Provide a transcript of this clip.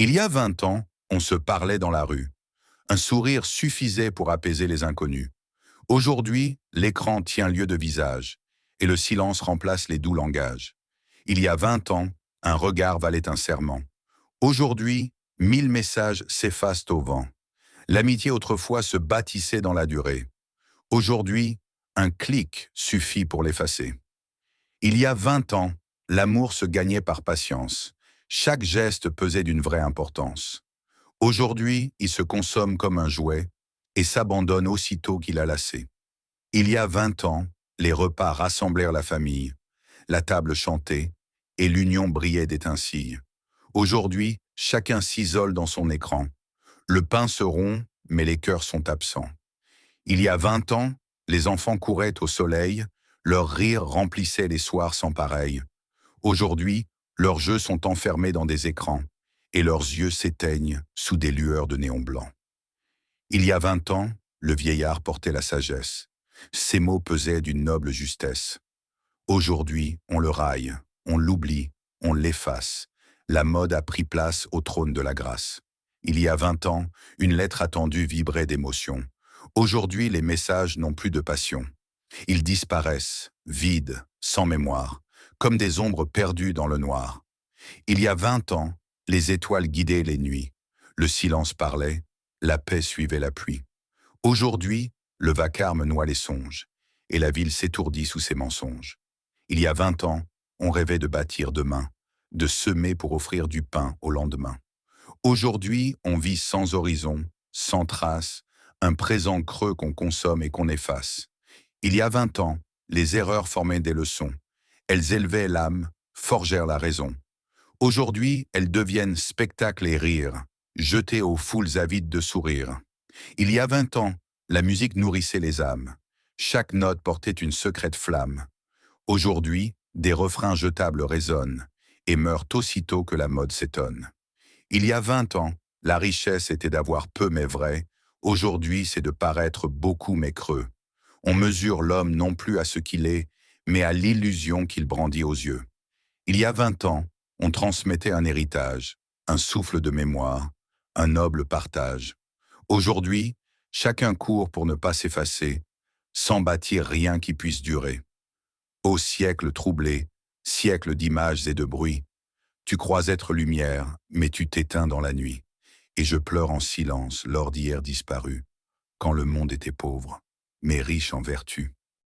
Il y a 20 ans, on se parlait dans la rue. Un sourire suffisait pour apaiser les inconnus. Aujourd'hui, l'écran tient lieu de visage, et le silence remplace les doux langages. Il y a 20 ans, un regard valait un serment. Aujourd'hui, 1000 messages s'effacent au vent. L'amitié autrefois se bâtissait dans la durée. Aujourd'hui, un clic suffit pour l'effacer. Il y a 20 ans, l'amour se gagnait par patience. Chaque geste pesait d'une vraie importance. Aujourd'hui, il se consomme comme un jouet et s'abandonne aussitôt qu'il a lassé. Il y a 20 ans, les repas rassemblèrent la famille, la table chantait et l'union brillait d'étincelles. Aujourd'hui, chacun s'isole dans son écran. Le pain se rompt, mais les cœurs sont absents. Il y a 20 ans, les enfants couraient au soleil, leurs rires remplissaient les soirs sans pareil. Aujourd'hui, leurs jeux sont enfermés dans des écrans et leurs yeux s'éteignent sous des lueurs de néon blanc. Il y a 20 ans, le vieillard portait la sagesse. Ses mots pesaient d'une noble justesse. Aujourd'hui, on le raille, on l'oublie, on l'efface. La mode a pris place au trône de la grâce. Il y a 20 ans, une lettre attendue vibrait d'émotion. Aujourd'hui, les messages n'ont plus de passion. Ils disparaissent, vides, sans mémoire, comme des ombres perdues dans le noir. Il y a 20 ans, les étoiles guidaient les nuits. Le silence parlait, la paix suivait la pluie. Aujourd'hui, le vacarme noie les songes, et la ville s'étourdit sous ses mensonges. Il y a 20 ans, on rêvait de bâtir demain, de semer pour offrir du pain au lendemain. Aujourd'hui, on vit sans horizon, sans trace, un présent creux qu'on consomme et qu'on efface. Il y a 20 ans, les erreurs formaient des leçons. Elles élevaient l'âme, forgèrent la raison. Aujourd'hui, elles deviennent spectacles et rires, jetées aux foules avides de sourires. Il y a 20 ans, la musique nourrissait les âmes. Chaque note portait une secrète flamme. Aujourd'hui, des refrains jetables résonnent et meurent aussitôt que la mode s'étonne. Il y a 20 ans, la richesse était d'avoir peu mais vrai. Aujourd'hui, c'est de paraître beaucoup mais creux. On mesure l'homme non plus à ce qu'il est, mais à l'illusion qu'il brandit aux yeux. Il y a 20 ans, on transmettait un héritage, un souffle de mémoire, un noble partage. Aujourd'hui, chacun court pour ne pas s'effacer, sans bâtir rien qui puisse durer. Ô siècle troublé, siècle d'images et de bruits, tu crois être lumière, mais tu t'éteins dans la nuit. Et je pleure en silence l'or d'hier disparu, quand le monde était pauvre, mais riche en vertu.